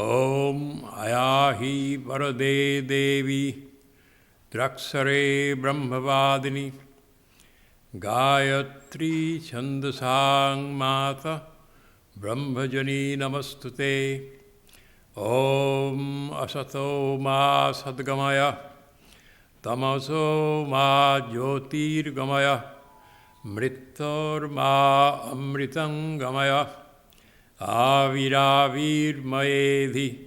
Om Ayahi Varade Devi Drakshare Brahmavadini Gayatri Chandasang Mata Brahmajani Namastute. Om Asato Ma Sadgamaya Tamaso Ma Jyotirgamaya Mrittor Ma Amritangamaya Aviravir Maedhi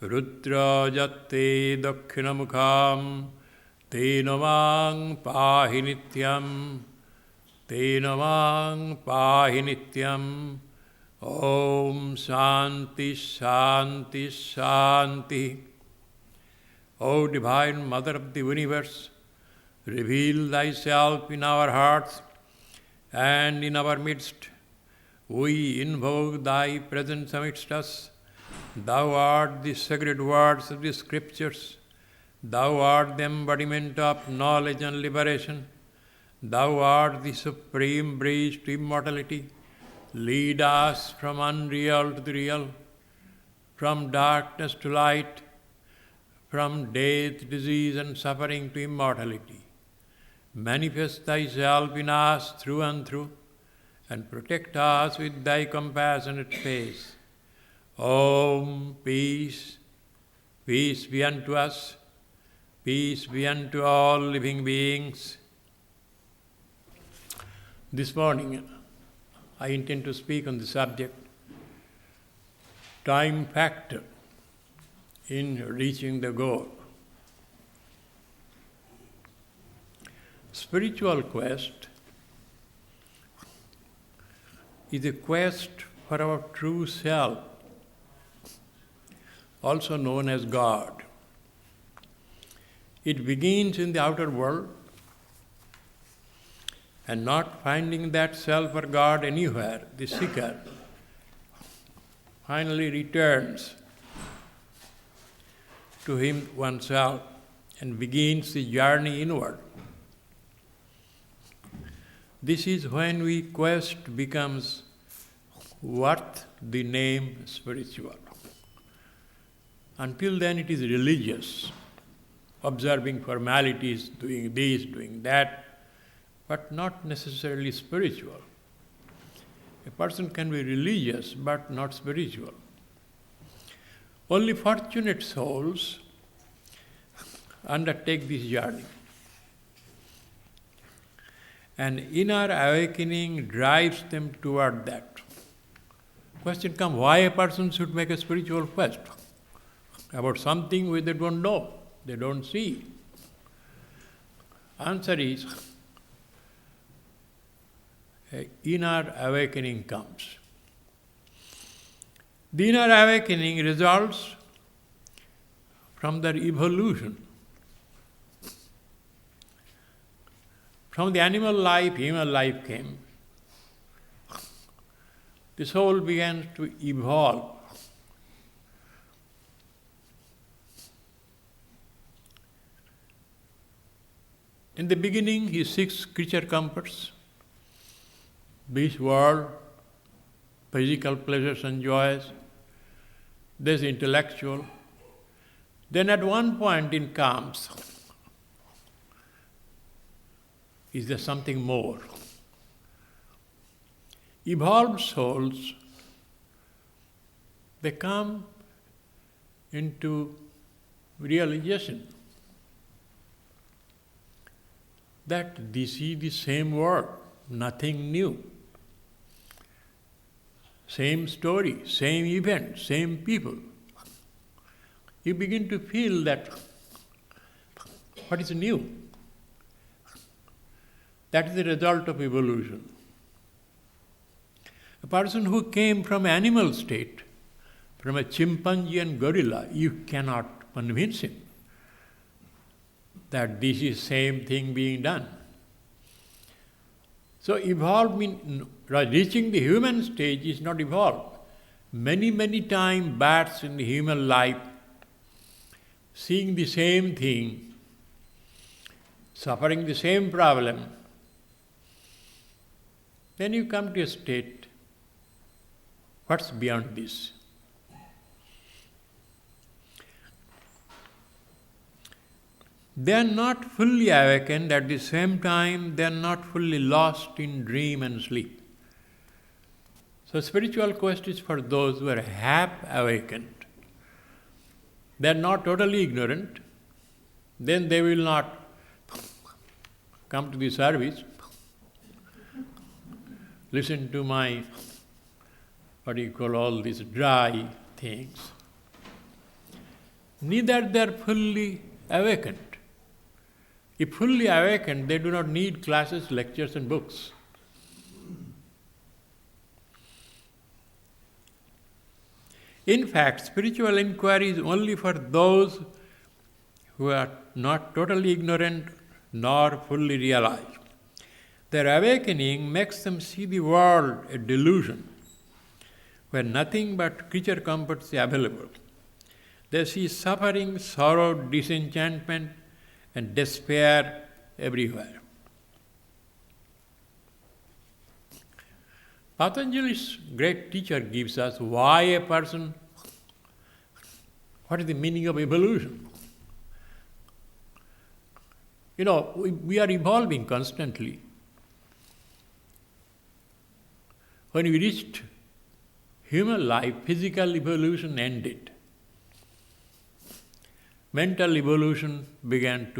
Rudra Jatte Dakshinamukham Tenamang Pahi Nityam Tenamang Pahi Nityam. Om Shanti Shanti Shanti. O Divine Mother of the Universe, reveal Thyself in our hearts and in our midst. We invoke Thy presence amidst us. Thou art the sacred words of the Scriptures. Thou art the embodiment of knowledge and liberation. Thou art the supreme bridge to immortality. Lead us from unreal to the real, from darkness to light, from death, disease and suffering to immortality. Manifest Thyself in us through and through, and protect us with Thy compassionate face. Om, peace, peace be unto us, peace be unto all living beings. This morning, I intend to speak on the subject, time factor in reaching the goal. Spiritual quest is a quest for our true self, also known as God. It begins in the outer world, and not finding that self or God anywhere, the seeker finally returns to him oneself and begins the journey inward. This is when we quest becomes worth the name spiritual. Until then it is religious, observing formalities, doing this, doing that, but not necessarily spiritual. A person can be religious but not spiritual. Only fortunate souls undertake this journey. And inner awakening drives them toward that. Question comes, why a person should make a spiritual quest about something which they don't know, they don't see? Answer is, inner awakening comes. The inner awakening results from their evolution. From the animal life, human life came. The soul began to evolve. In the beginning, he seeks creature comforts, this world, physical pleasures and joys. There's intellectual. Then at one point it comes, is there something more? Evolved souls, they come into realization that this is the same world, nothing new. Same story, same event, same people. You begin to feel that what is new? That is the result of evolution. A person who came from animal state, from a chimpanzee and gorilla, you cannot convince him that this is same thing being done. So reaching the human stage is not evolved. Many times bats in the human life, seeing the same thing, suffering the same problem, then you come to a state, what's beyond this? They are not fully awakened, at the same time they are not fully lost in dream and sleep. So spiritual quest is for those who are half awakened. They are not totally ignorant, then they will not come to the service, listen to my, all these dry things. Neither they are fully awakened. If fully awakened, they do not need classes, lectures and books. In fact, spiritual inquiry is only for those who are not totally ignorant nor fully realized. Their awakening makes them see the world a delusion, where nothing but creature comforts is available. They see suffering, sorrow, disenchantment, and despair everywhere. Patanjali's great teacher gives us why a person, what is the meaning of evolution? We are evolving constantly. When we reached human life, physical evolution ended. Mental evolution began.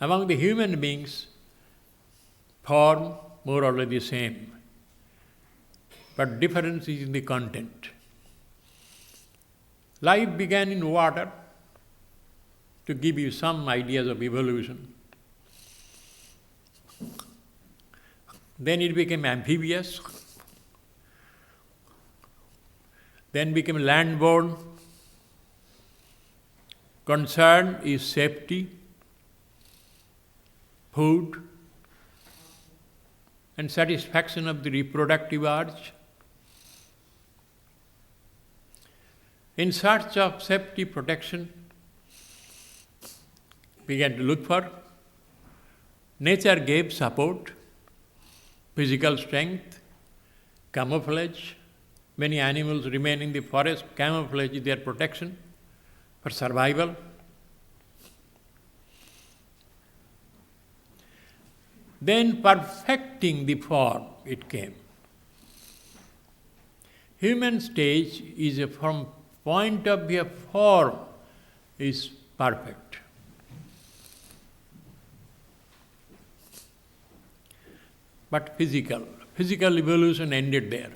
Among the human beings, form more or less the same, but difference is in the content. Life began in water, to give you some ideas of evolution. Then it became amphibious, then became land-borne. Concern is safety, food, and satisfaction of the reproductive urge. In search of safety, protection, began to look for. Nature gave support, physical strength, camouflage. Many animals remain in the forest, camouflage is their protection for survival. Then perfecting the form, it came. Human stage is from point of view of form is perfect. But physical evolution ended there.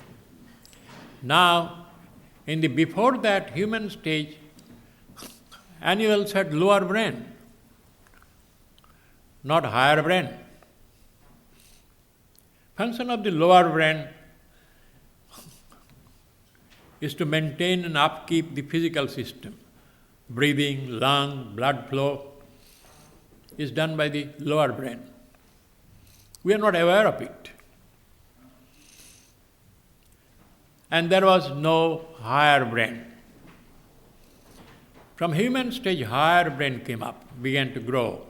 Now, before that human stage, animals had lower brain, not higher brain. Function of the lower brain is to maintain and upkeep the physical system. Breathing, lung, blood flow is done by the lower brain. We are not aware of it. And there was no higher brain. From human stage, higher brain came up, began to grow.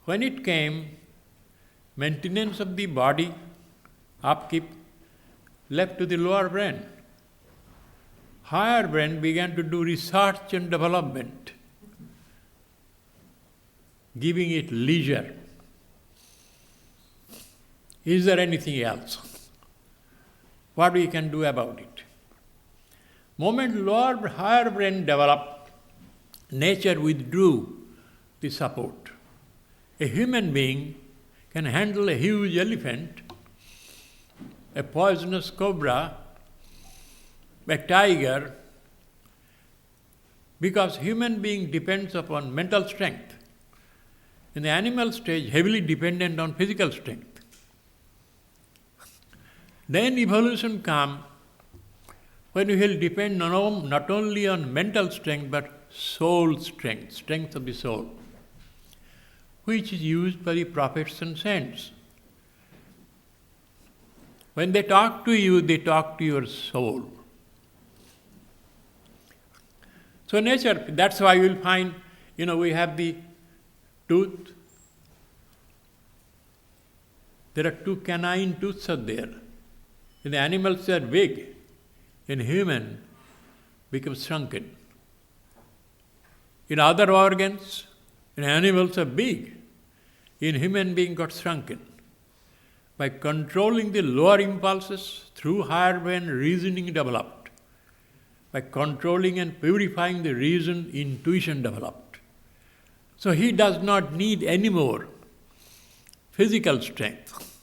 When it came, maintenance of the body, upkeep, left to the lower brain. Higher brain began to do research and development, giving it leisure. Is there anything else? What we can do about it? Moment higher brain developed, nature withdrew the support. A human being can handle a huge elephant, a poisonous cobra, a tiger, because human being depends upon mental strength. In the animal stage, heavily dependent on physical strength. Then evolution comes when we will depend not only on mental strength but soul strength, strength of the soul, which is used by the prophets and saints. When they talk to you, they talk to your soul. So nature, that's why you will find, we have the tooth. There are two canine tooths are there. In the animals they are big. In human, becomes shrunken. In other organs, in animals are big. In human being got shrunken. By controlling the lower impulses through higher brain, reasoning developed. By controlling and purifying the reason, intuition developed. So he does not need any more physical strength.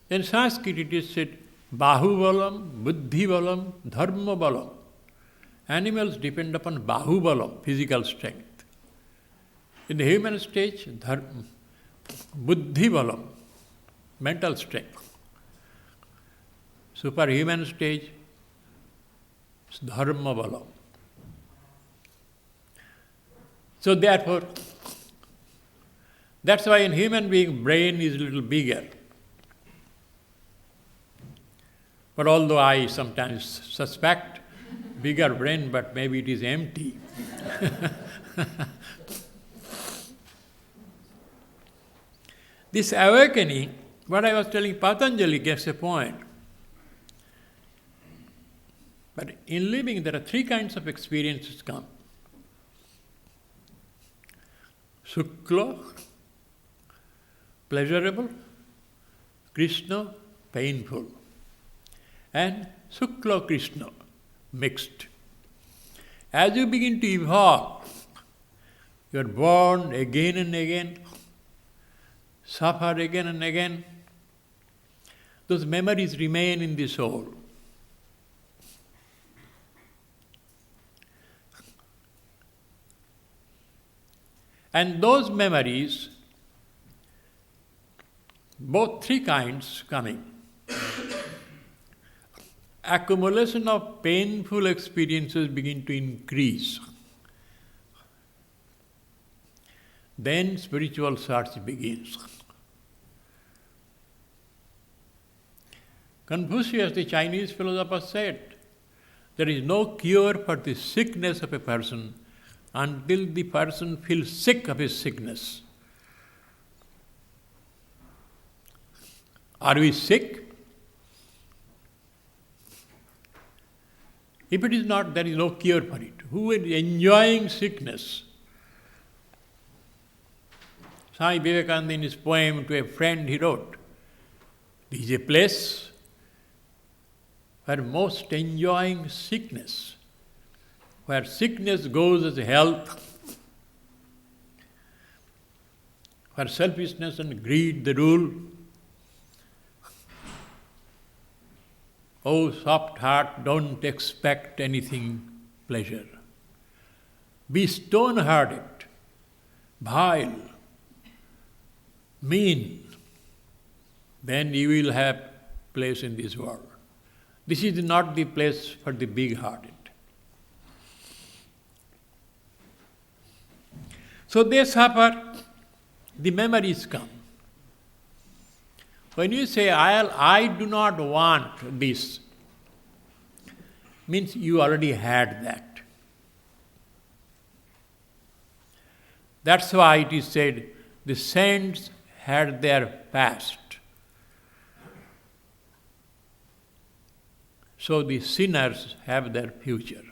In Sanskrit it is said, Bahubalam, Buddhibalam, Dharmabalam. Animals depend upon Bahubalam, physical strength. In the human stage, Buddhibalam, mental strength. Superhuman stage, Dharmabalam. So therefore, that's why in human being, brain is a little bigger. But although I sometimes suspect bigger brain, but maybe it is empty. This awakening, what I was telling Patanjali gives a point. But in living, there are three kinds of experiences come. Sukla, pleasurable, Krishna, painful. And Sukla Krishna, mixed. As you begin to evolve, you are born again and again, suffer again and again. Those memories remain in the soul. And those memories, both three kinds coming. Accumulation of painful experiences begin to increase. Then spiritual search begins. Confucius, the Chinese philosopher, said, there is no cure for the sickness of a person until the person feels sick of his sickness. Are we sick? If it is not, there is no cure for it. Who is enjoying sickness? Swami Vivekananda, in his poem to a friend, he wrote, "This is a place where most enjoying sickness, where sickness goes as health, where selfishness and greed the rule. Oh, soft heart, don't expect anything pleasure. Be stone-hearted, vile, mean, then you will have place in this world. This is not the place for the big-hearted." So they suffer, the memories come. When you say, I do not want this, means you already had that. That's why it is said, the saints had their past. So the sinners have their future.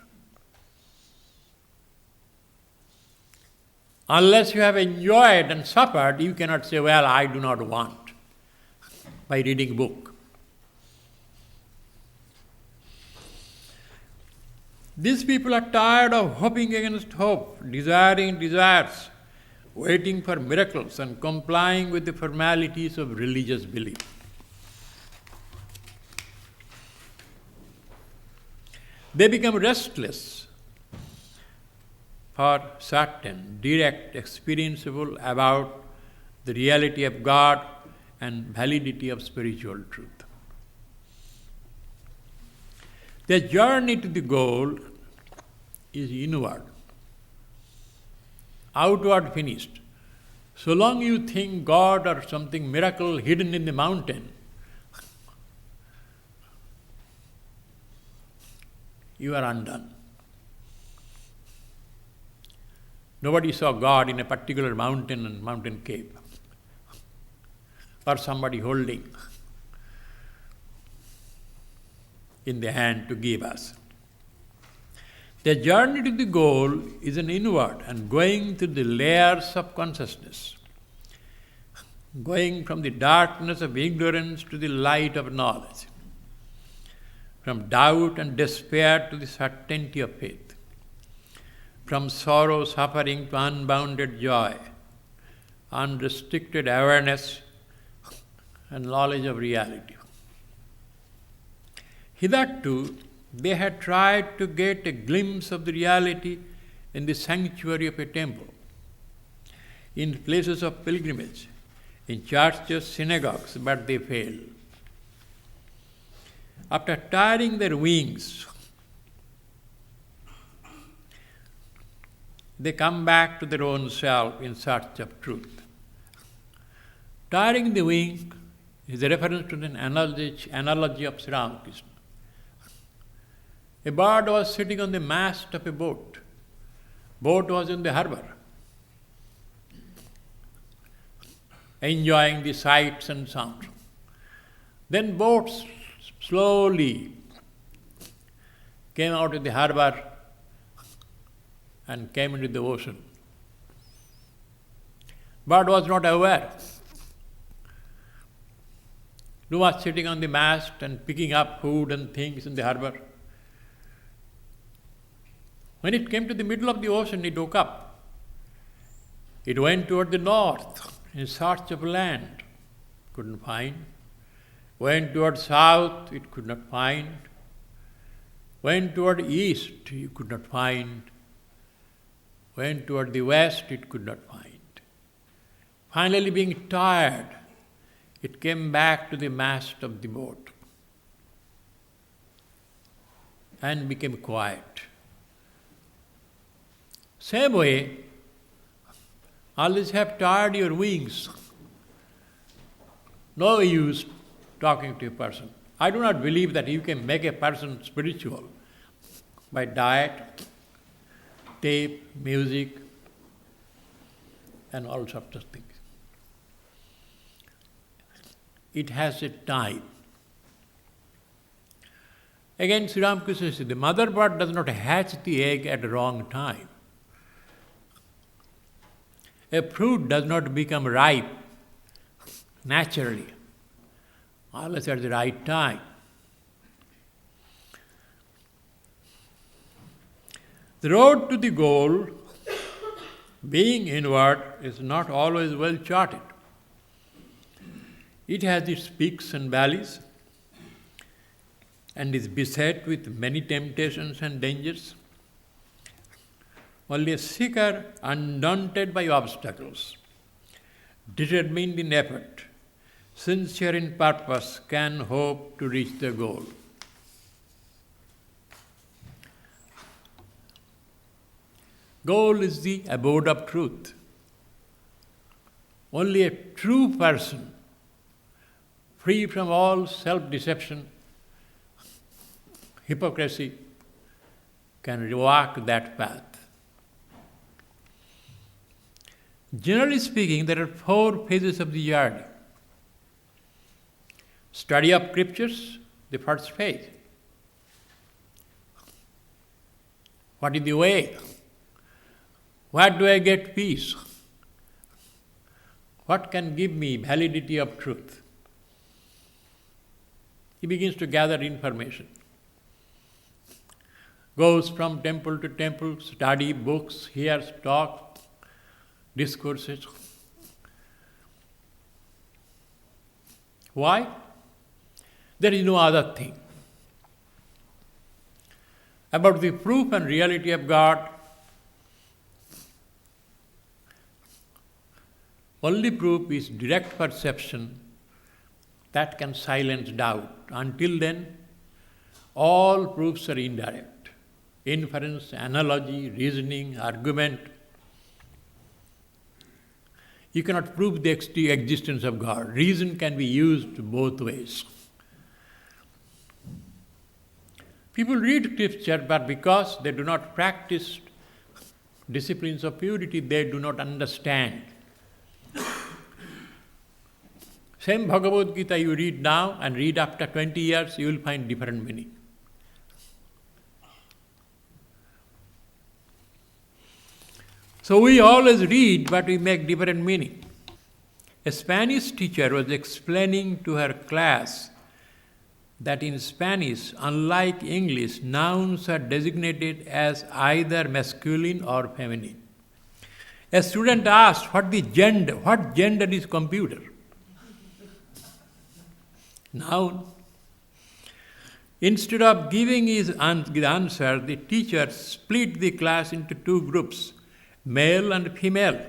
Unless you have enjoyed and suffered, you cannot say, well, I do not want, by reading book. These people are tired of hoping against hope, desiring desires, waiting for miracles and complying with the formalities of religious belief. They become restless for certain, direct, experienceable about the reality of God and validity of spiritual truth. Their journey to the goal is inward, outward finished. So long you think God or something miracle hidden in the mountain, you are undone. Nobody saw God in a particular mountain and mountain cave, or somebody holding in the hand to give us. The journey to the goal is an inward and going through the layers of consciousness, going from the darkness of ignorance to the light of knowledge, from doubt and despair to the certainty of faith, from sorrow, suffering to unbounded joy, unrestricted awareness and knowledge of reality. Hitherto, they had tried to get a glimpse of the reality in the sanctuary of a temple, in places of pilgrimage, in churches, synagogues, but they failed. After tiring their wings, they come back to their own self in search of truth. Tiring the wing is a reference to an analogy of Sri Ramakrishna. A bird was sitting on the mast of a boat. Boat was in the harbor, enjoying the sights and sounds. Then boat slowly came out of the harbor and came into the ocean. Bird was not aware. He was sitting on the mast and picking up food and things in the harbor. When it came to the middle of the ocean, it woke up. It went toward the north in search of land. Couldn't find. Went toward south, it could not find. Went toward east, you could not find. Went toward the west, it could not find. Finally, being tired, it came back to the mast of the boat and became quiet. Same way, always have tired your wings. No use talking to a person. I do not believe that you can make a person spiritual by diet, tape, music, and all sorts of things. It has a time. Again, Sri Ramakrishna says, the mother bird does not hatch the egg at the wrong time. A fruit does not become ripe naturally, unless at the right time. The road to the goal, being inward, is not always well charted. It has its peaks and valleys and is beset with many temptations and dangers. Only a seeker undaunted by obstacles, determined in effort, sincere in purpose, can hope to reach the goal. Goal is the abode of truth. Only a true person, free from all self-deception, hypocrisy, can walk that path. Generally speaking, there are 4 phases of the journey. Study of scriptures, the first phase. What is the way? Where do I get peace? What can give me validity of truth? He begins to gather information. Goes from temple to temple, study books, hears talk, discourses. Why? There is no other thing. About the proof and reality of God, only proof is direct perception that can silence doubt. Until then, all proofs are indirect. Inference, analogy, reasoning, argument. You cannot prove the existence of God. Reason can be used both ways. People read scripture, but because they do not practice disciplines of purity, they do not understand. Same Bhagavad Gita you read now and read after 20 years, you will find different meaning. So we always read, but we make different meaning. A Spanish teacher was explaining to her class that in Spanish, unlike English, nouns are designated as either masculine or feminine. A student asked, what gender is computer? Noun. Instead of giving his answer, the teacher split the class into two groups, male and female,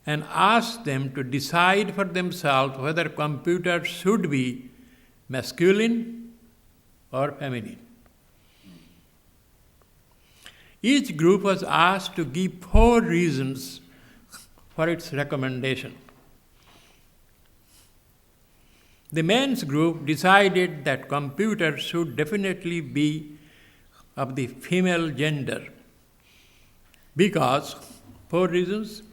and asked them to decide for themselves whether computer should be masculine or feminine. Each group was asked to give 4 reasons for its recommendation. The men's group decided that computer should definitely be of the female gender because 4 reasons.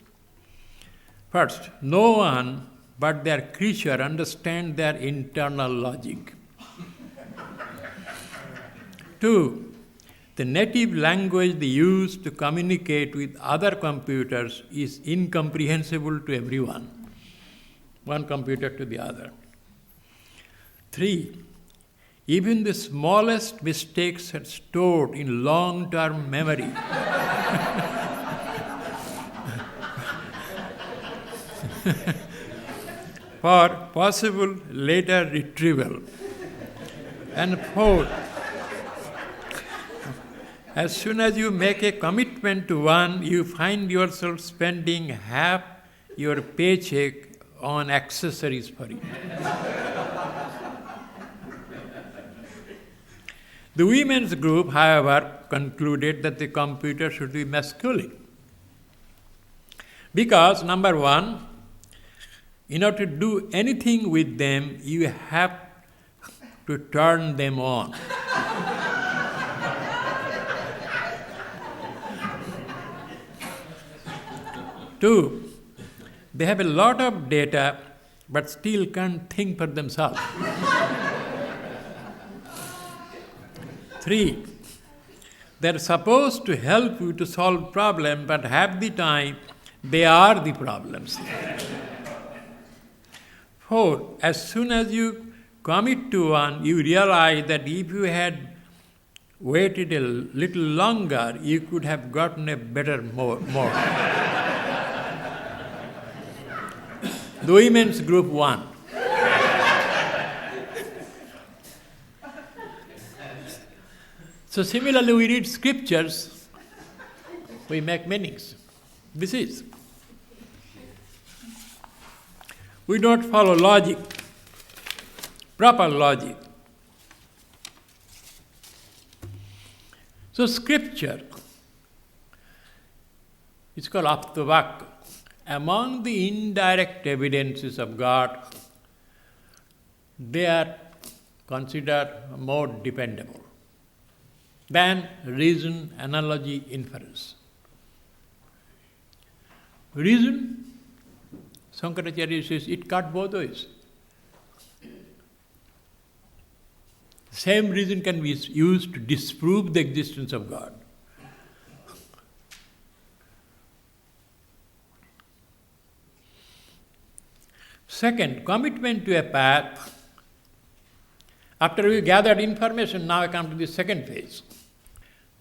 First, no one but their creature understands their internal logic. 2, the native language they use to communicate with other computers is incomprehensible to everyone, one computer to the other. 3, even the smallest mistakes are stored in long-term memory. For possible later retrieval. And 4, as soon as you make a commitment to one, you find yourself spending half your paycheck on accessories for it. The women's group, however, concluded that the computer should be masculine. Because, number 1, in order to do anything with them, you have to turn them on. 2, they have a lot of data but still can't think for themselves. 3, they're supposed to help you to solve problems, but half the time they are the problems. 4, as soon as you commit to one, you realize that if you had waited a little longer, you could have gotten a better more. The women's group won. So similarly, we read scriptures, we make meanings. This is. We don't follow logic, proper logic. So scripture, it's called aptavak. Among the indirect evidences of God, they are considered more dependable than reason, analogy, inference. Reason, Shankaracharya says, it cut both ways. Same reason can be used to disprove the existence of God. Second, commitment to a path. After we gathered information, now I come to the second phase.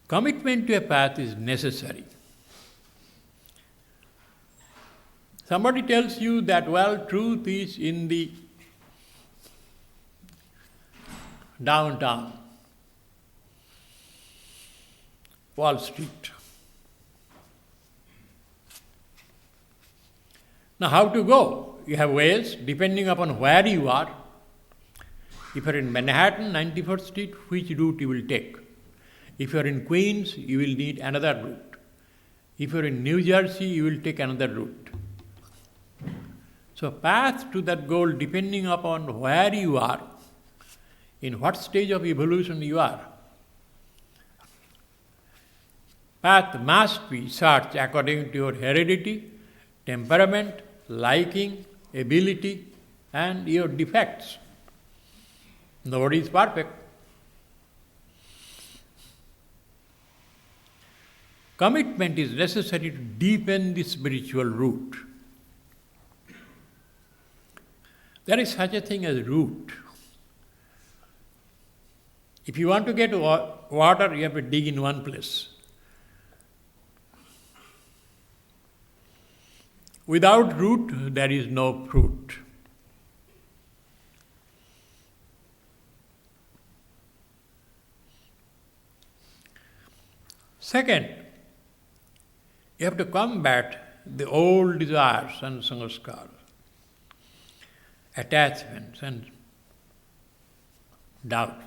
Commitment to a path is necessary. Somebody tells you that, well, truth is in the downtown, Wall Street. Now, how to go? You have ways, depending upon where you are. If you are in Manhattan, 94th Street, which route you will take? If you are in Queens, you will need another route. If you are in New Jersey, you will take another route. So path to that goal, depending upon where you are, in what stage of evolution you are. Path must be searched according to your heredity, temperament, liking, ability, and your defects. Nobody is perfect. commitment is necessary to deepen the spiritual root. There is such a thing as root. If you want to get water, you have to dig in one place. Without root, there is no fruit. Second, you have to combat the old desires and sanskars, attachments and doubt.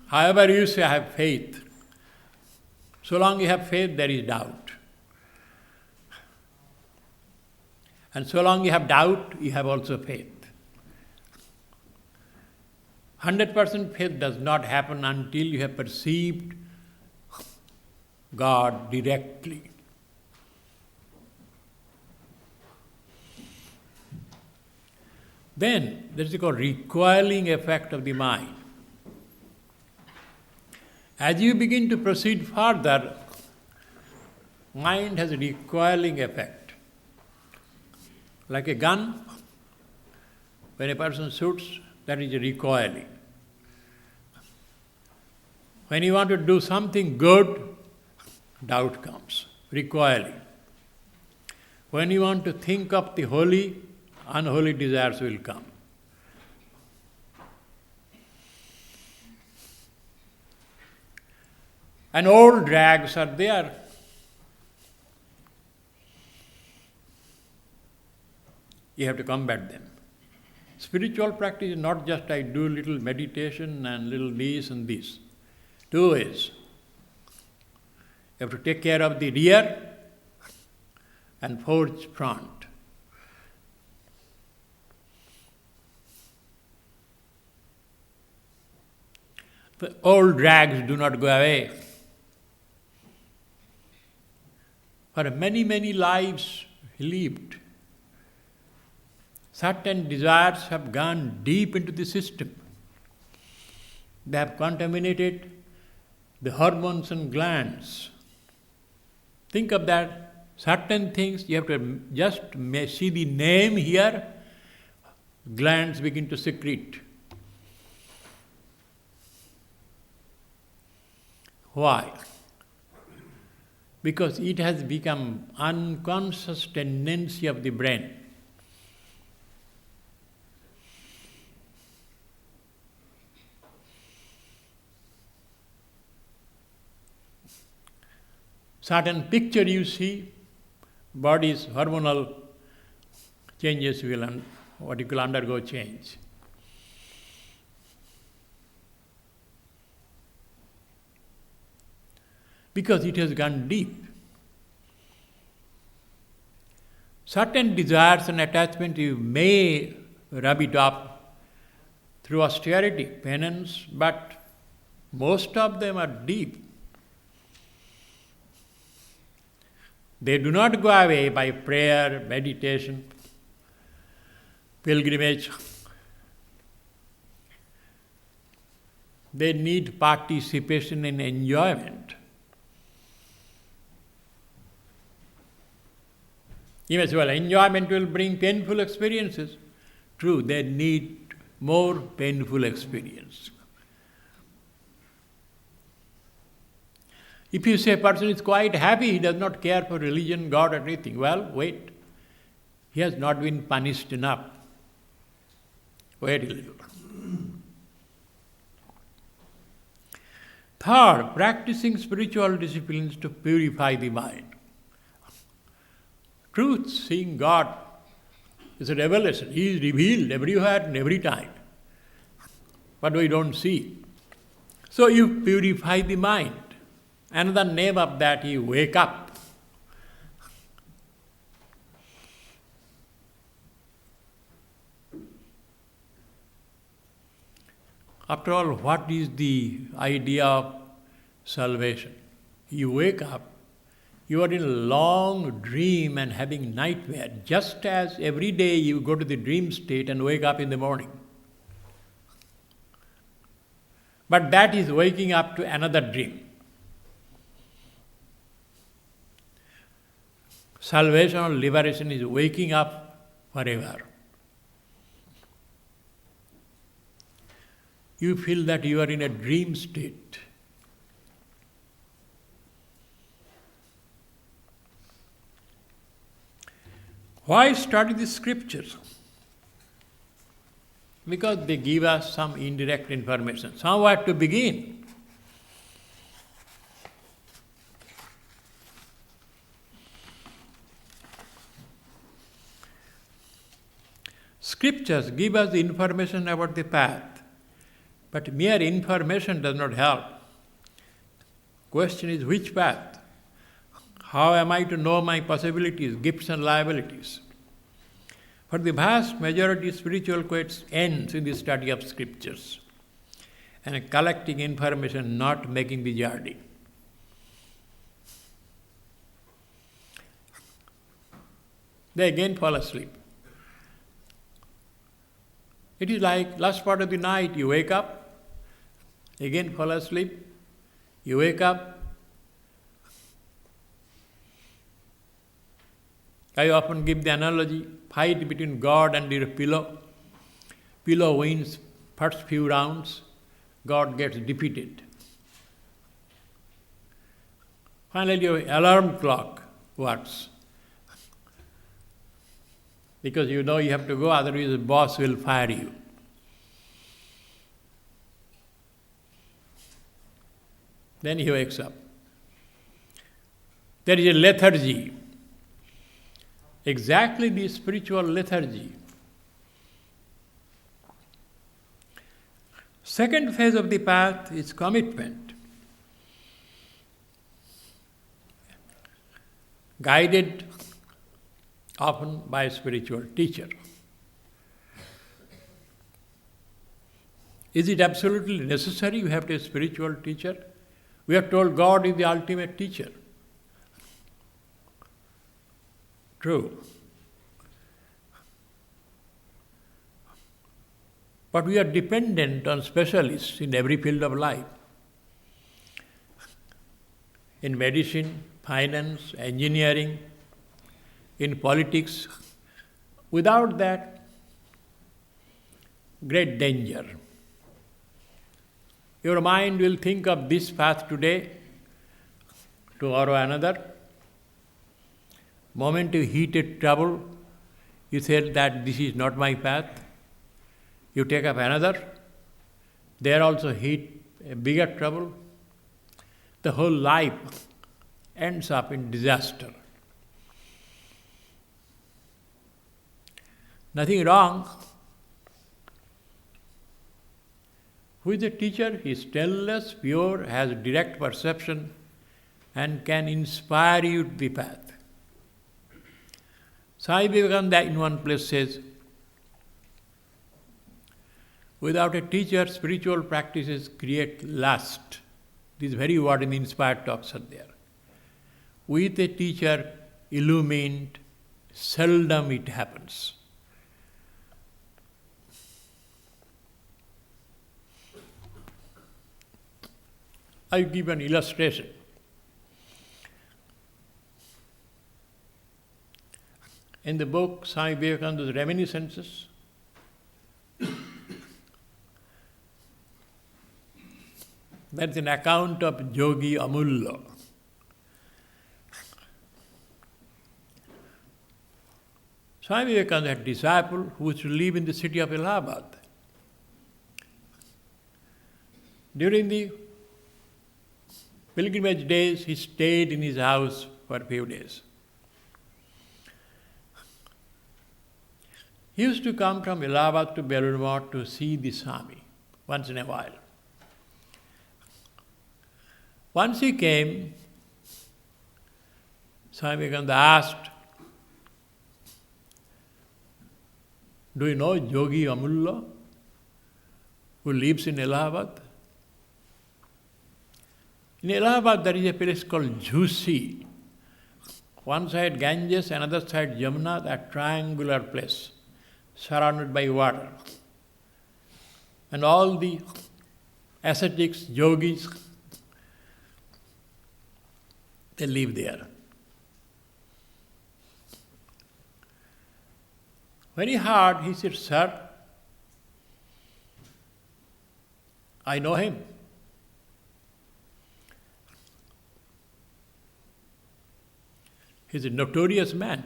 However, you say, I have faith. So long you have faith, there is doubt. And so long you have doubt, you have also faith. 100% faith does not happen until you have perceived God directly. Then there is called recoiling effect of the mind. As you begin to proceed further, mind has a recoiling effect. Like a gun, when a person shoots, that is a recoiling. When you want to do something good, doubt comes, recoiling. When you want to think of the holy, unholy desires will come. And old drags are there. You have to combat them. Spiritual practice is not just I do little meditation and little this and this. Two ways. You have to take care of the rear and forge front. The old drags do not go away. For many, many lives lived, certain desires have gone deep into the system. They have contaminated the hormones and glands. Think of that. Certain things, you have to just see the name here, glands begin to secrete. Why? Because it has become unconscious tendency of the brain. Certain picture you see, body's hormonal changes will undergo change. Because it has gone deep. Certain desires and attachment you may rub it off through austerity, penance, but most of them are deep. They do not go away by prayer, meditation, pilgrimage. They need participation in enjoyment. You may say, well, enjoyment will bring painful experiences. True, they need more painful experience. If you say a person is quite happy, he does not care for religion, God, or anything, well, wait. He has not been punished enough. Wait a little. Third, practicing spiritual disciplines to purify the mind. Truth, seeing God, is a revelation. He is revealed everywhere and every time. But we don't see. So you purify the mind. Another name of that, you wake up. After all, what is the idea of salvation? You wake up, you are in a long dream and having nightmare, just as every day you go to the dream state and wake up in the morning. But that is waking up to another dream. Salvation or liberation is waking up forever. You feel that you are in a dream state. Why study the scriptures? Because they give us some indirect information, somewhere to begin. Scriptures give us the information about the path, but mere information does not help. Question is, which path? How am I to know my possibilities, gifts and liabilities? For the vast majority, spiritual quest ends in the study of scriptures and collecting information, not making the journey. They again fall asleep. It is like last part of the night, you wake up, again fall asleep, you wake up. I often give the analogy, fight between God and your pillow. Pillow wins first few rounds, God gets defeated. Finally, your alarm clock works. Because you know you have to go, otherwise the boss will fire you. Then he wakes up. There is a lethargy. Exactly the spiritual lethargy. Second phase of the path is commitment. Guided often by a spiritual teacher. Is it absolutely necessary you have to have a spiritual teacher? We are told God is the ultimate teacher. True. But we are dependent on specialists in every field of life. In medicine, finance, engineering, in politics. Without that, great danger. Your mind will think of this path today, tomorrow another. Moment you hit a trouble, you say that this is not my path. You take up another. There also hit a bigger trouble. The whole life ends up in disaster. Nothing wrong. Who is a teacher? He is stainless, pure, has direct perception, and can inspire you to the path. Swami Vivekananda in one place says, without a teacher, spiritual practices create lust. This very word in the inspired talks are there. With a teacher illumined, seldom it happens. I give an illustration. In the book Swami Vivekananda's Reminiscences, there is an account of Yogi Amulya. Swami Vivekananda had a disciple who used to live in the city of Allahabad. During the pilgrimage days, he stayed in his house for a few days. He used to come from Allahabad to Belur Math to see the Swami once in a while. Once he came, Swami Vivekananda asked, "Do you know Yogi Amulya, who lives in Allahabad?" In Allahabad there is a place called Jhusi. One side Ganges, another side Yamuna, that triangular place, surrounded by water. And all the ascetics, yogis, they live there. When he heard, he said, "Sir, I know him. He's a notorious man.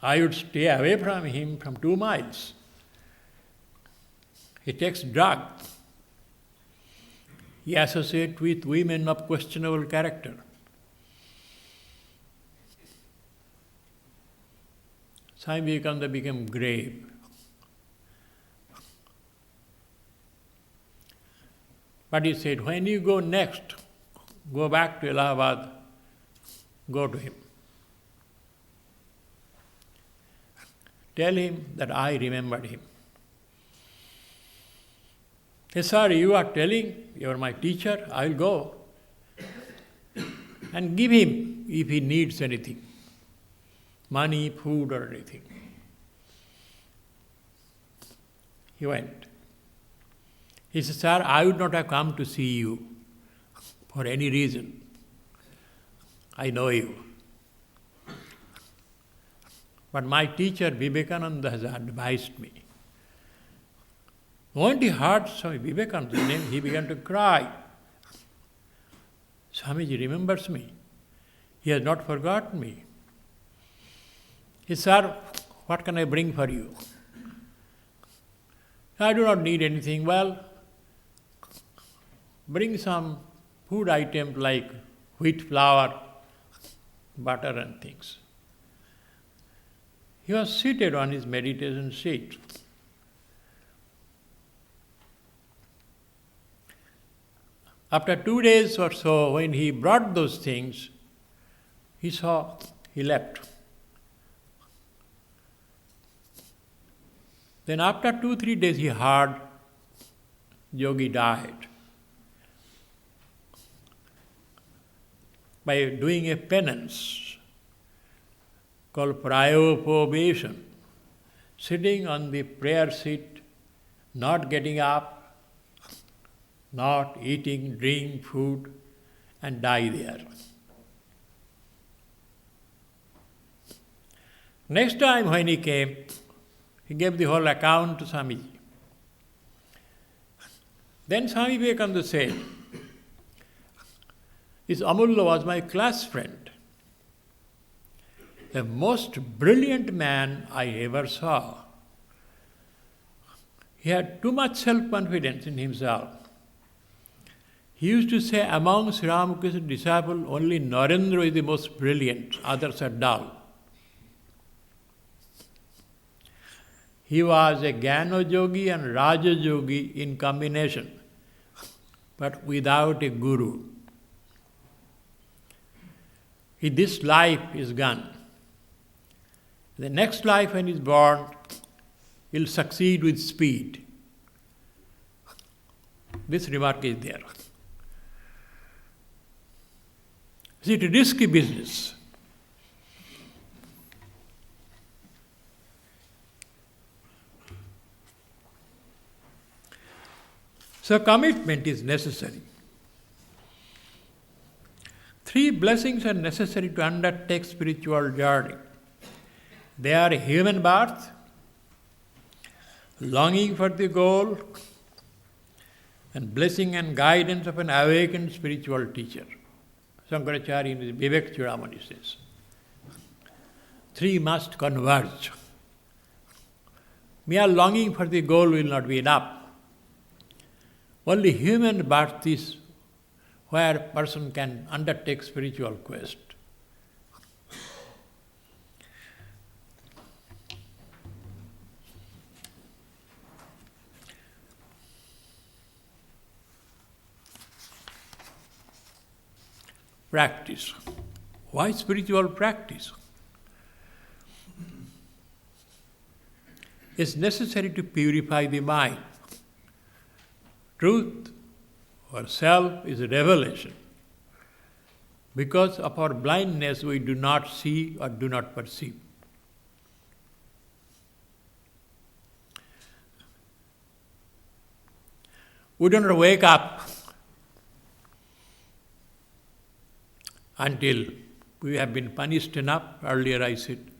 I would stay away from him from 2 miles. He takes drugs. He associates with women of questionable character." Swami Vivekananda became grave. But he said, when you go next, go back to Allahabad, go to him. Tell him that I remembered him. He said, "Sir, you are telling, you are my teacher, I will go and give him if he needs anything, money, food or anything." He went. He said, "Sir, I would not have come to see you for any reason. I know you. But my teacher Vivekananda has advised me." When he heard Swami Vivekananda's name, he began to cry. "Swamiji remembers me. He has not forgotten me." He said, "Sir, what can I bring for you?" "I do not need anything." "Well, bring some food items like wheat flour, butter and things." He was seated on his meditation seat. After 2 days or so, when he brought those things, he saw he left. Then after 2-3 days, he heard Yogi died by doing a penance called pryopobation, sitting on the prayer seat, not getting up, not eating, drink, food, and die there. Next time when he came, he gave the whole account to Swamiji. Then Swami Vivekananda said, "This Amulya was my class friend, the most brilliant man I ever saw. He had too much self-confidence in himself. He used to say, amongst Ramakrishna's disciples, only Narendra is the most brilliant, others are dull. He was a Jnana Yogi and Raja Yogi in combination, but without a guru. This life is gone. The next life when he is born, he will succeed with speed." This remark is there. It's a risky business. So commitment is necessary. 3 blessings are necessary to undertake spiritual journey. They are human birth, longing for the goal, and blessing and guidance of an awakened spiritual teacher. Shankaracharya in his Vivek Chudamani says, 3 must converge. Mere longing for the goal will not be enough. Only human birth is where a person can undertake spiritual quest. Practice. Why spiritual practice? It's necessary to purify the mind. Truth or self is a revelation. Because of our blindness, we do not see or do not perceive. We don't wake up until We have been punished enough, earlier I said.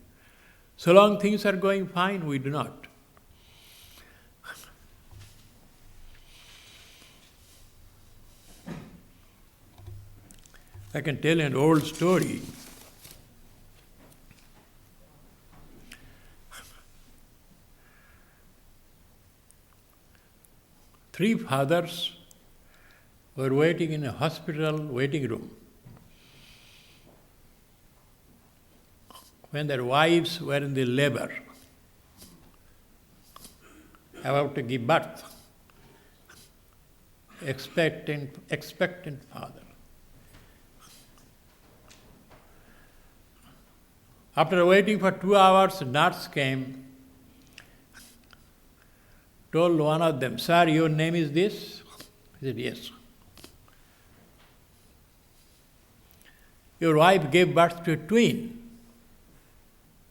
So long things are going fine, we do not. I can tell an old story. Three fathers were waiting in a hospital waiting room when their wives were in the labor, about to give birth. Expectant father. After waiting for 2 hours, a nurse came, told one of them, "Sir, your name is this?" He said, "Yes." "Your wife gave birth to a twin."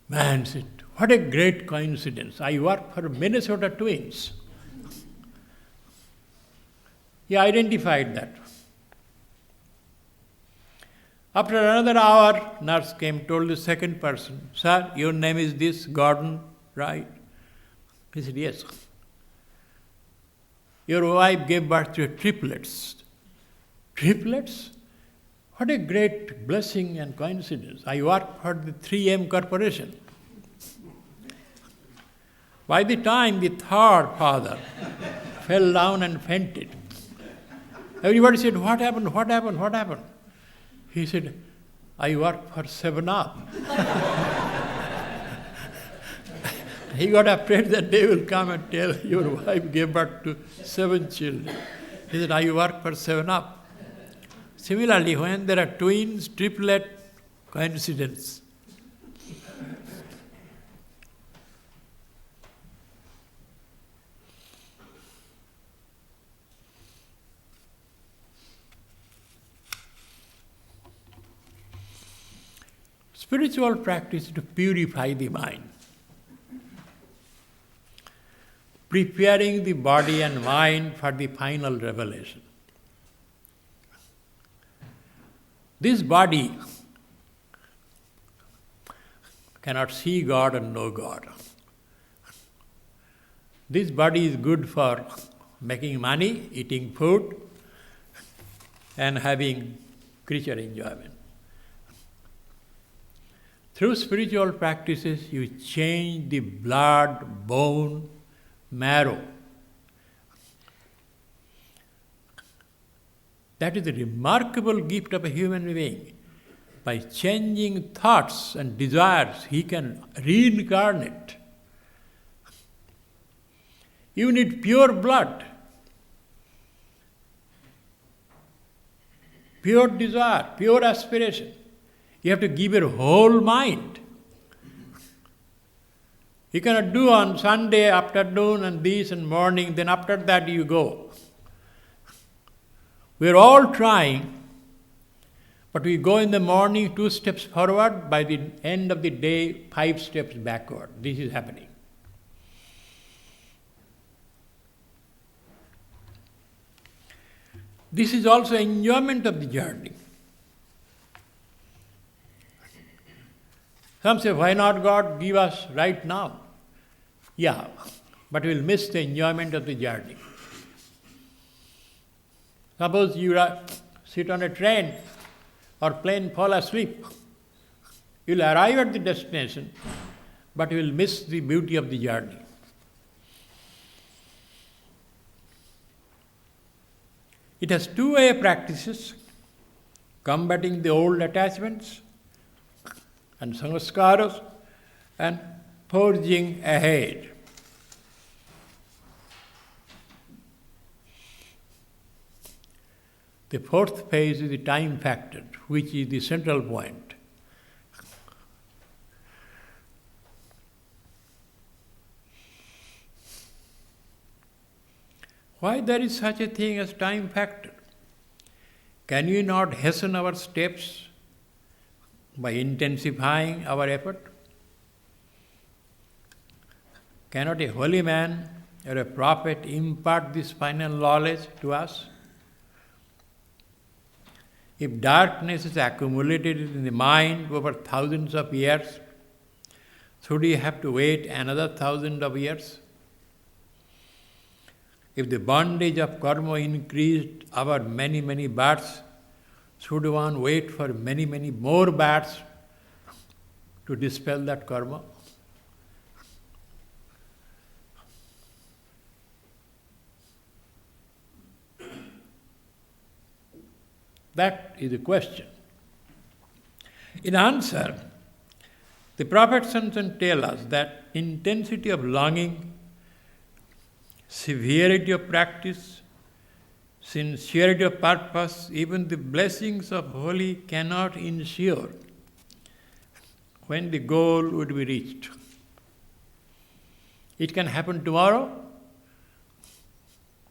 Man said, "What a great coincidence. I work for Minnesota Twins." He identified that. After another hour, nurse came, told the second person, "Sir, your name is this, Gordon, right?" He said, "Yes." "Your wife gave birth to triplets." "Triplets? What a great blessing and coincidence. I work for the 3M Corporation." By the time the third father fell down and fainted, everybody said, "What happened? What happened? What happened?" He said, "I work for 7-Up." He got afraid that they will come and tell, "Your wife gave birth to 7 children." He said, "I work for 7-Up." Similarly, when there are twins, triplet, coincidence. Spiritual practice to purify the mind, preparing the body and mind for the final revelation. This body cannot see God and know God. This body is good for making money, eating food, and having creature enjoyment. Through spiritual practices, you change the blood, bone, marrow. That is the remarkable gift of a human being. By changing thoughts and desires, he can reincarnate. You need pure blood, pure desire, pure aspiration. You have to give your whole mind. You cannot do on Sunday afternoon and this and morning, then after that you go. We are all trying, but we go in the morning 2 steps forward, by the end of the day 5 steps backward. This is happening. This is also enjoyment of the journey. Some say, "Why not God give us right now?" Yeah, but we'll miss the enjoyment of the journey. Suppose you sit on a train or plane, fall asleep. You'll arrive at the destination, but you will miss the beauty of the journey. It has two-way practices, combating the old attachments and sanskaras and forging ahead. The fourth phase is the time factor, which is the central point. Why there is such a thing as time factor? Can we not hasten our steps by intensifying our effort? Cannot a holy man or a prophet impart this final knowledge to us? If darkness is accumulated in the mind over thousands of years, should we have to wait another 1,000 of years? If the bondage of karma increased over many, many births, should one wait for many, many more births to dispel that karma? That is the question. In answer, the Prophet tell us that intensity of longing, severity of practice, sincerity of purpose, even the blessings of holy cannot ensure when the goal would be reached. It can happen tomorrow,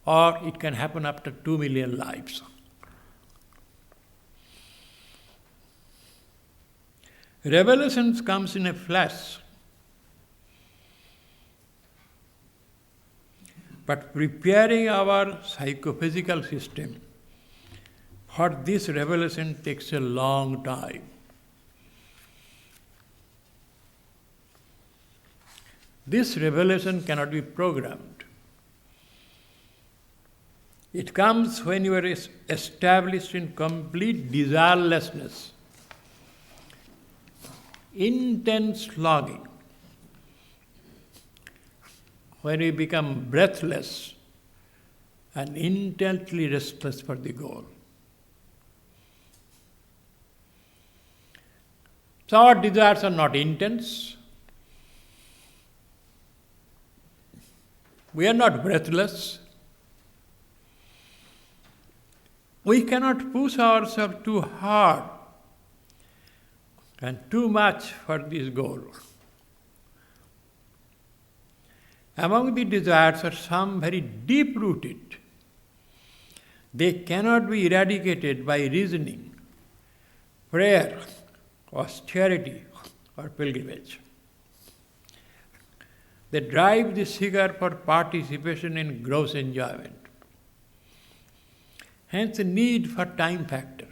or it can happen after 2 million lives. Revelation comes in a flash, but preparing our psychophysical system for this revelation takes a long time. This revelation cannot be programmed. It comes when you are established in complete desirelessness, intense longing, when we become breathless and intensely restless for the goal. So our desires are not intense. We are not breathless. We cannot push ourselves too hard and too much for this goal. Among the desires are some very deep-rooted. They cannot be eradicated by reasoning, prayer, austerity, or pilgrimage. They drive the seeker for participation in gross enjoyment. Hence the need for time factor.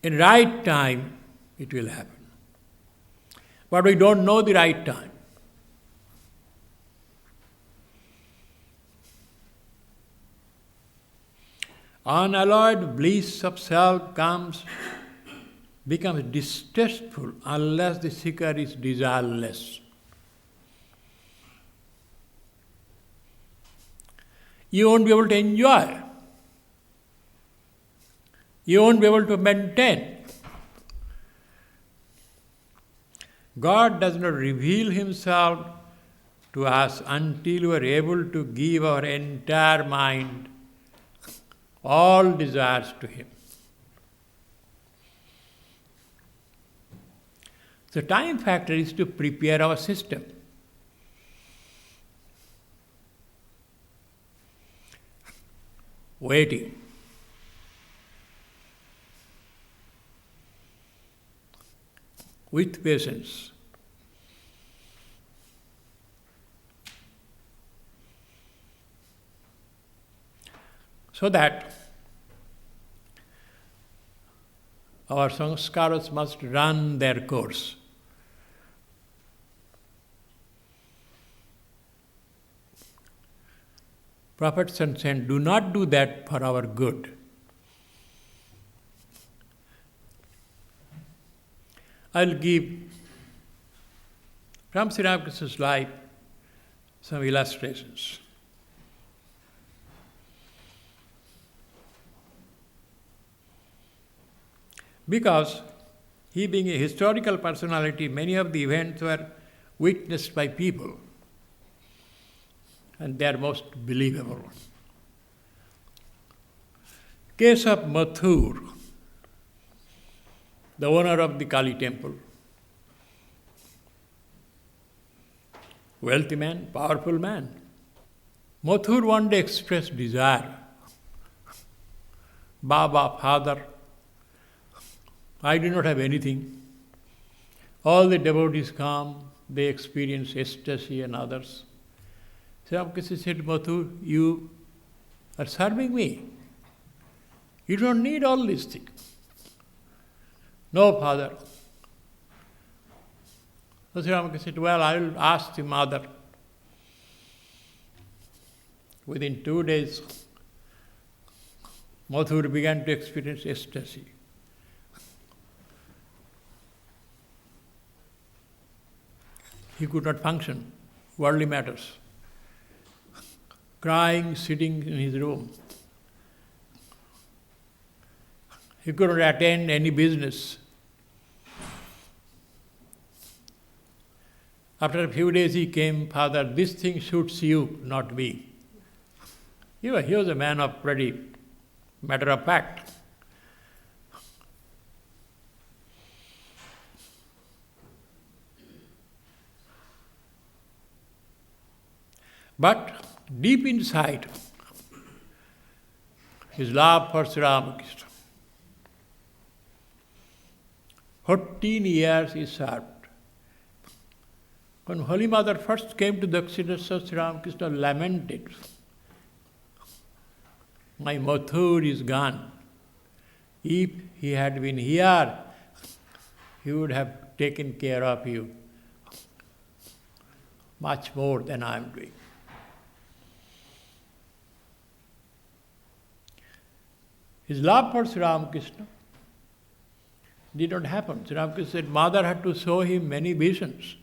In right time, it will happen. But we don't know the right time. Unalloyed bliss of self becomes distasteful unless the seeker is desireless. You won't be able to enjoy. You won't be able to maintain. God does not reveal Himself to us until we are able to give our entire mind, all desires to Him. The time factor is to prepare our system. Waiting. With patience. So that our sanskaras must run their course. Prophet said, do not do that for our good. I'll give, from Sri Ramakrishna's life, some illustrations. Because he being a historical personality, many of the events were witnessed by people, and they are most believable. Case of Mathur, the owner of the Kali temple. Wealthy man, powerful man. Mathur one day expressed desire. Baba, Father, I do not have anything. All the devotees come, they experience ecstasy and others. Sri Ramakrishna said, Mathur, you are serving me. You don't need all these things. No, Father. So Sri Ramakrishna said, well, I will ask the mother. Within 2 days, Mathur began to experience ecstasy. He could not function, worldly matters. Crying, sitting in his room. He couldn't attend any business. After a few days he came, Father, this thing suits you, not me. He was a man of pretty matter of fact. But deep inside, his love for Sri Ramakrishna. 14 years he served. When Holy Mother first came to Dakshineshwar, Sri Ramakrishna lamented, my Mathur is gone. If he had been here, he would have taken care of you much more than I am doing. His love for Sri Ramakrishna did not happen. Sri Ramakrishna said, Mother had to show him many visions.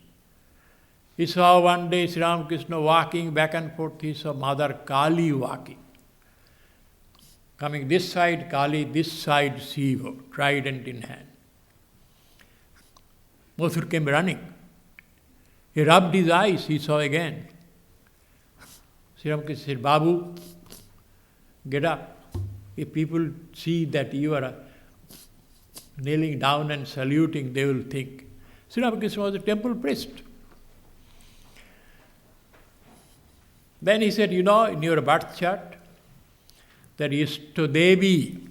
He saw one day Sri Ramakrishna walking back and forth. He saw Mother Kali walking. Coming this side Kali, this side Shiva, trident in hand. Mathur came running. He rubbed his eyes, he saw again. Sri Ramakrishna said, Babu, get up. If people see that you are kneeling down and saluting, they will think. Sri Ramakrishna was a temple priest. Then he said, you know, in your birth chart, that Ishtodevi,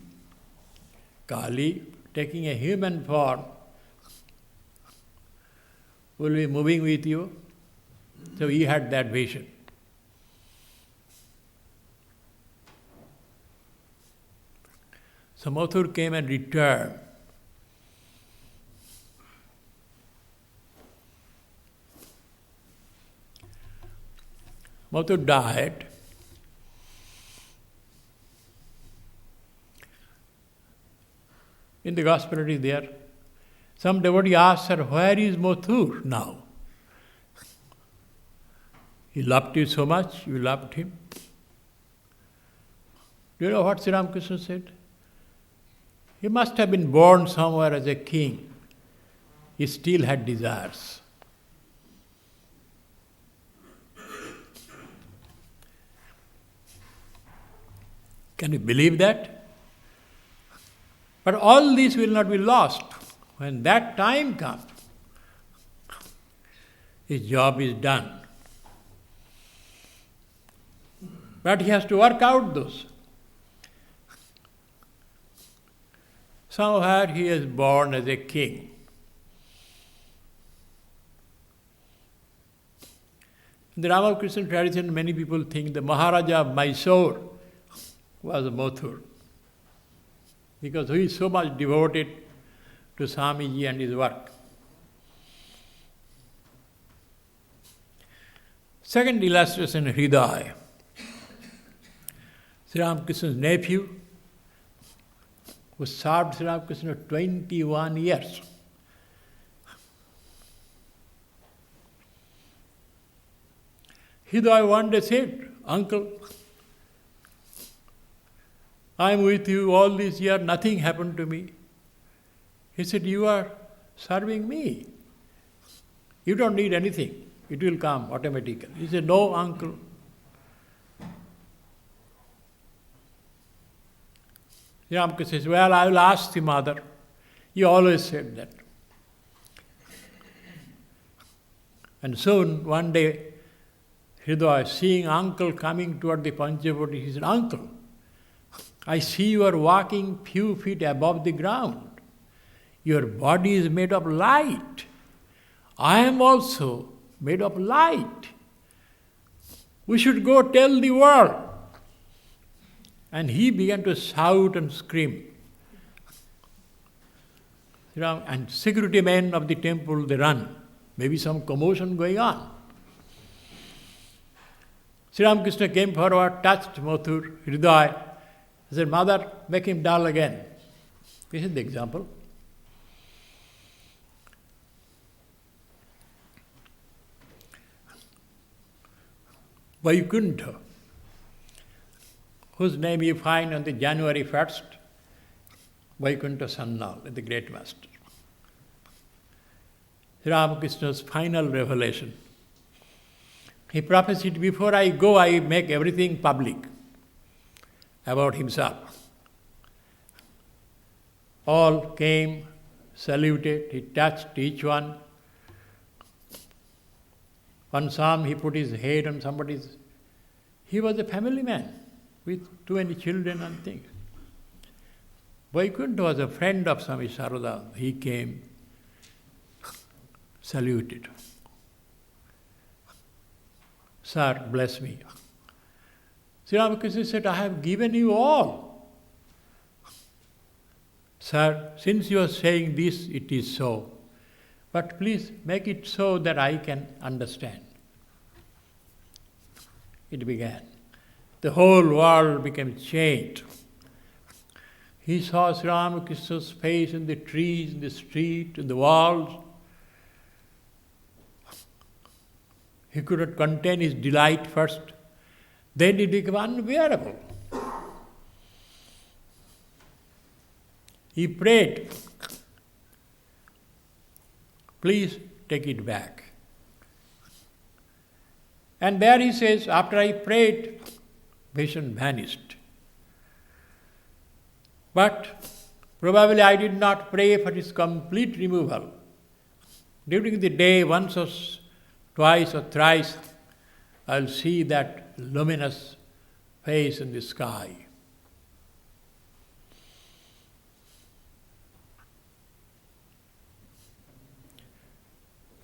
Kali, taking a human form, will be moving with you. So he had that vision. So Mathur came and returned. Mathur died. In the gospel it is there. Some devotee asked her, where is Mathur now? He loved you so much, you loved him. Do you know what Sri Ramakrishna said? He must have been born somewhere as a king. He still had desires. Can you believe that? But all this will not be lost. When that time comes, his job is done. But he has to work out those. Somewhere he is born as a king. In the Ramakrishna tradition, many people think the Maharaja of Mysore was Mathur, because he is so much devoted to Swamiji and his work. Second illustration, Hridaya. Sri Ramakrishna's nephew, who served Sri Ramakrishna 21 years. Hridaya one day said, Uncle, I am with you all these years, nothing happened to me. He said, you are serving me. You don't need anything. It will come automatically. He said, no, uncle. Ramakrishna says, well, I will ask the mother. He always said that. And soon, one day, Hridaya, seeing uncle coming toward the Panchavati, he said, Uncle, I see you are walking few feet above the ground. Your body is made of light. I am also made of light. We should go tell the world. And he began to shout and scream. And security men of the temple, they run. Maybe some commotion going on. Sri Ramakrishna came forward, touched Mathur, Hridaya. He said, Mother, make him dull again. This is the example. Vaikuntha, whose name you find on the January 1st, Vaikuntha Sannal, the great master. Sri Ramakrishna's final revelation. He prophesied, before I go, I make everything public about himself. All came, saluted, he touched each one. One Sam, he put his head on somebody's. He was a family man with too many children and things. Vaikuntha was a friend of Swami Sarada. He came, saluted. Sir, bless me. Sri Ramakrishna said, I have given you all. Sir, since you are saying this, it is so. But please make it so that I can understand. It began. The whole world became changed. He saw Sri Ramakrishna's face in the trees, in the street, in the walls. He could not contain his delight first. Then it became unbearable. He prayed, please take it back. And there he says, after I prayed, vision vanished. But probably I did not pray for its complete removal. During the day, once or twice or thrice, I'll see that luminous face in the sky.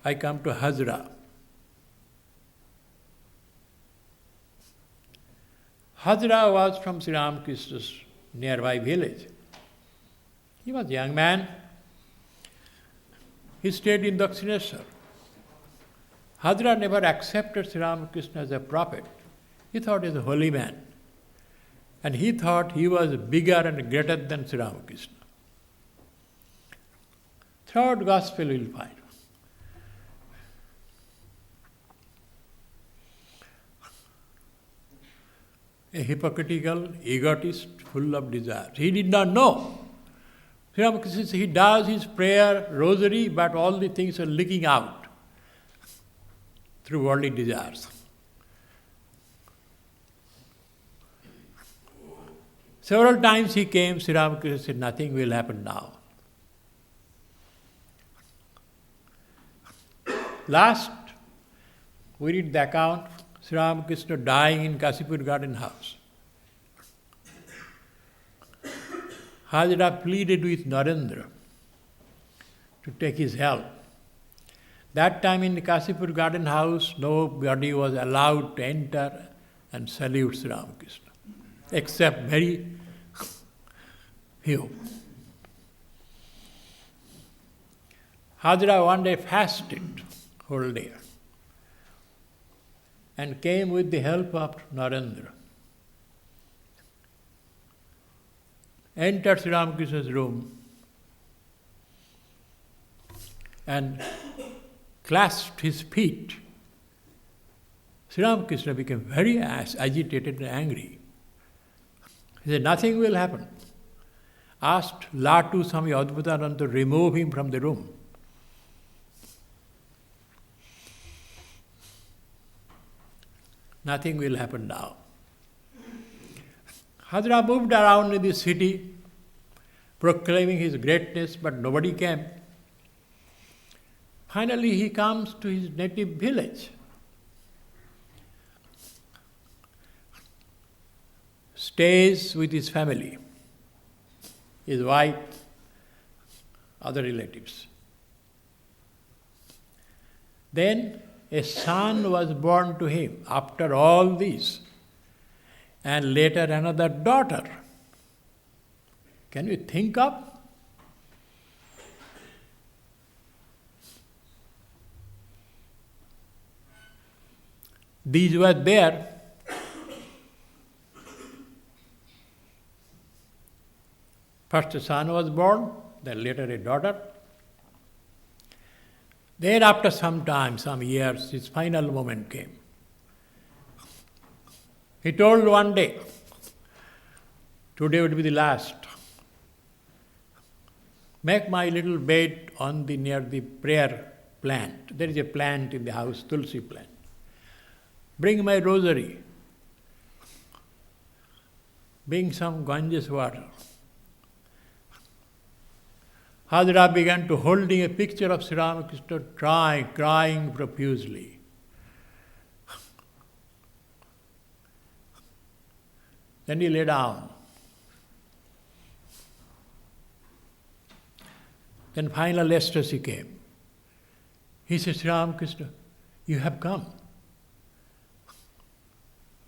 I come to Hazra. Hazra was from Sri Ramakrishna's nearby village. He was a young man. He stayed in Dakshineshwar. Hazra never accepted Sri Ramakrishna as a prophet. He thought he was a holy man. And he thought he was bigger and greater than Sri Ramakrishna. Third gospel you will find. A hypocritical egotist full of desires. He did not know. Sri Ramakrishna says he does his prayer, rosary, but all the things are leaking out through worldly desires. Several times he came, Sri Ramakrishna said, nothing will happen now. Last, we read the account, Sri Ramakrishna dying in Kasipur garden house. Hazra pleaded with Narendra to take his help. That time in the Kasipur garden house, nobody was allowed to enter and salute Sri Ramakrishna, except very few. Hazra one day fasted whole day and came with the help of Narendra. Entered Sri Ramakrishna's room and clasped his feet. Sri Ramakrishna became very agitated and angry. He said, nothing will happen. Asked Latu Swami Adiswarananda to remove him from the room. Nothing will happen now. Hazra moved around in the city, proclaiming his greatness, but nobody came. Finally, he comes to his native village. Stays with his family, his wife, other relatives. Then a son was born to him after all this, and later another daughter. Can you think of? These were there. First a son was born, then later a daughter. Then after some time, some years, his final moment came. He told one day, today would be the last. Make my little bed near the prayer plant. There is a plant in the house, Tulsi plant. Bring my rosary. Bring some Ganges water. Hajra began to holding a picture of Sri Ramakrishna, crying profusely. Then he lay down. Then final ecstasy came. He said, Sri Ramakrishna, you have come.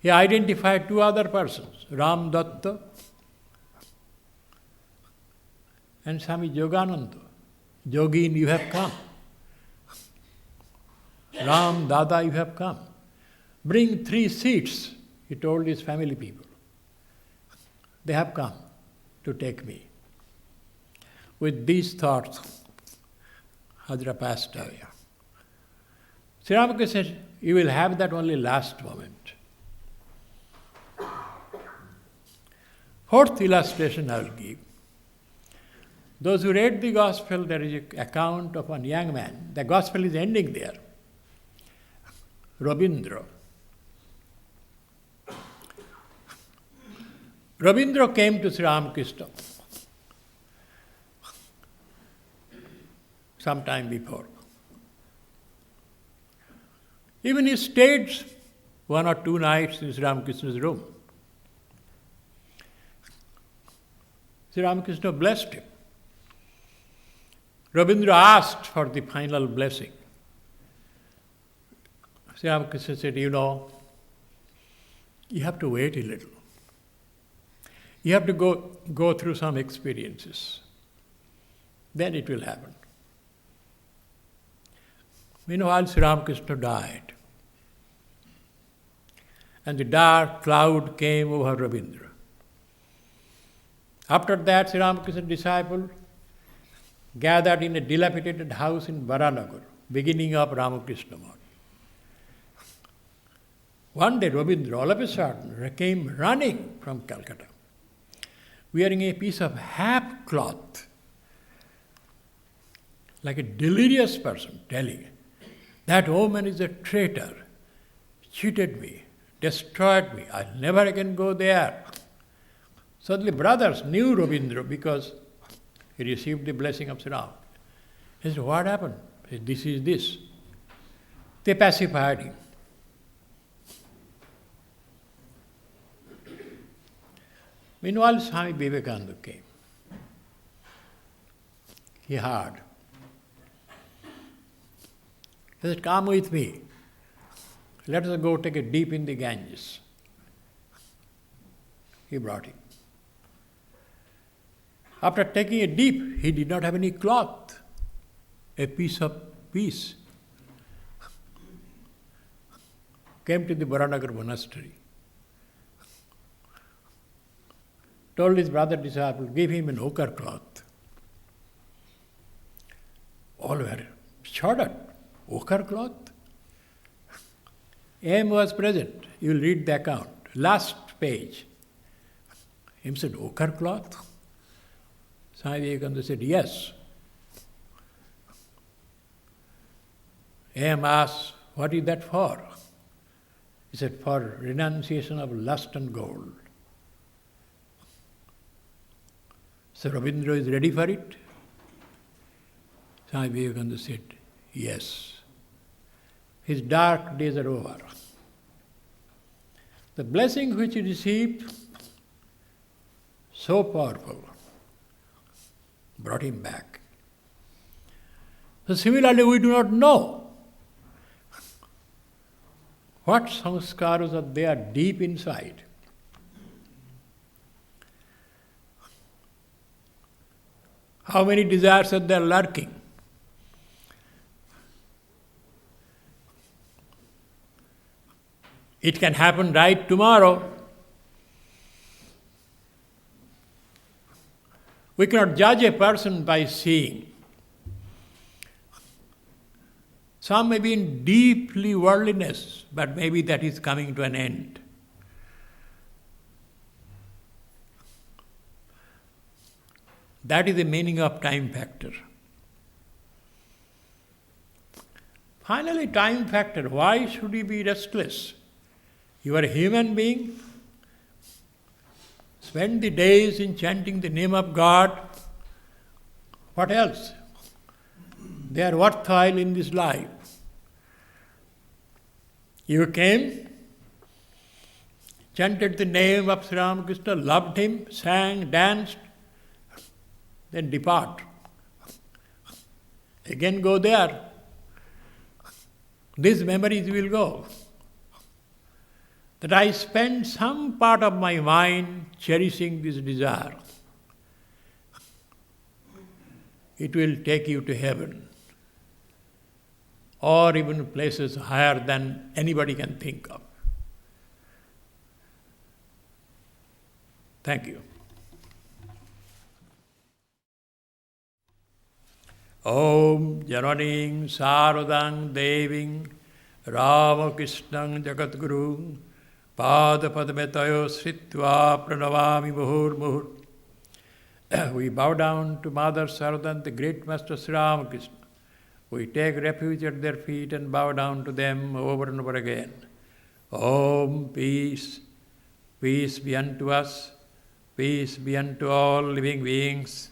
He identified two other persons, Ram Datta and Swami Yogananda. Yogin, you have come. Ram, Dada, you have come. Bring 3 seats, he told his family people. They have come to take me. With these thoughts, Hajra passed away. Sri Ramakrishna said, you will have that only last moment. Fourth illustration I will give. Those who read the Gospel, there is an account of one young man. The Gospel is ending there. Rabindra. Rabindra came to Sri Ramakrishna some time before. Even he stayed 1 or 2 nights in Sri Ramakrishna's room. Sri Ramakrishna blessed him. Rabindra asked for the final blessing. Sri Ramakrishna said, you have to wait a little. You have to go through some experiences. Then it will happen. Meanwhile, Sri Ramakrishna died. And the dark cloud came over Rabindra. After that, Sri Ramakrishna's disciples gathered in a dilapidated house in Baranagar, beginning of Ramakrishna Math. One day, Rabindra, all of a sudden, came running from Calcutta, wearing a piece of half cloth, like a delirious person, telling, that woman is a traitor, cheated me, destroyed me, I'll never again go there. Suddenly brothers knew Rabindra because he received the blessing of Sri Ram. He said, what happened? He said, this is this. They pacified him. Meanwhile, Swami Vivekananda came. He heard. He said, come with me. Let us go take a dip in the Ganges. He brought him. After taking a dip, he did not have any cloth, a piece. Came to the Baranagar monastery. Told his brother disciple, give him an ochre cloth. All were shuddered. Ochre cloth? M was present. You will read the account. Last page. Him said, ochre cloth? Swami Vivekananda said, yes. M asked, what is that for? He said, for renunciation of lust and gold. So Rabindra is ready for it? Swami Vivekananda said, yes. His dark days are over. The blessing which he received, so powerful, brought him back. So similarly, we do not know What sanskaras are there deep inside? How many desires are there lurking? It can happen right tomorrow. We cannot judge a person by seeing. Some may be in deeply worldliness, but maybe that is coming to an end. That is the meaning of time factor. Finally, time factor. Why should you be restless? You are a human being. Spend the days in chanting the name of God. What else? They are worthwhile in this life. You came, chanted the name of Sri Ramakrishna, loved him, sang, danced, then depart. Again go there. These memories will go. That I spend some part of my mind cherishing this desire. It will take you to heaven, or even places higher than anybody can think of. Thank you. Om Jananing Saradang Deving Ramakrishnan Jagatguru Padapadmetayo Sritva Pranavami Muhur Muhur. We bow down to Mother Saradan, the great Master Sri Ramakrishna. We take refuge at their feet and bow down to them over and over again. Om, peace, peace be unto us, peace be unto all living beings.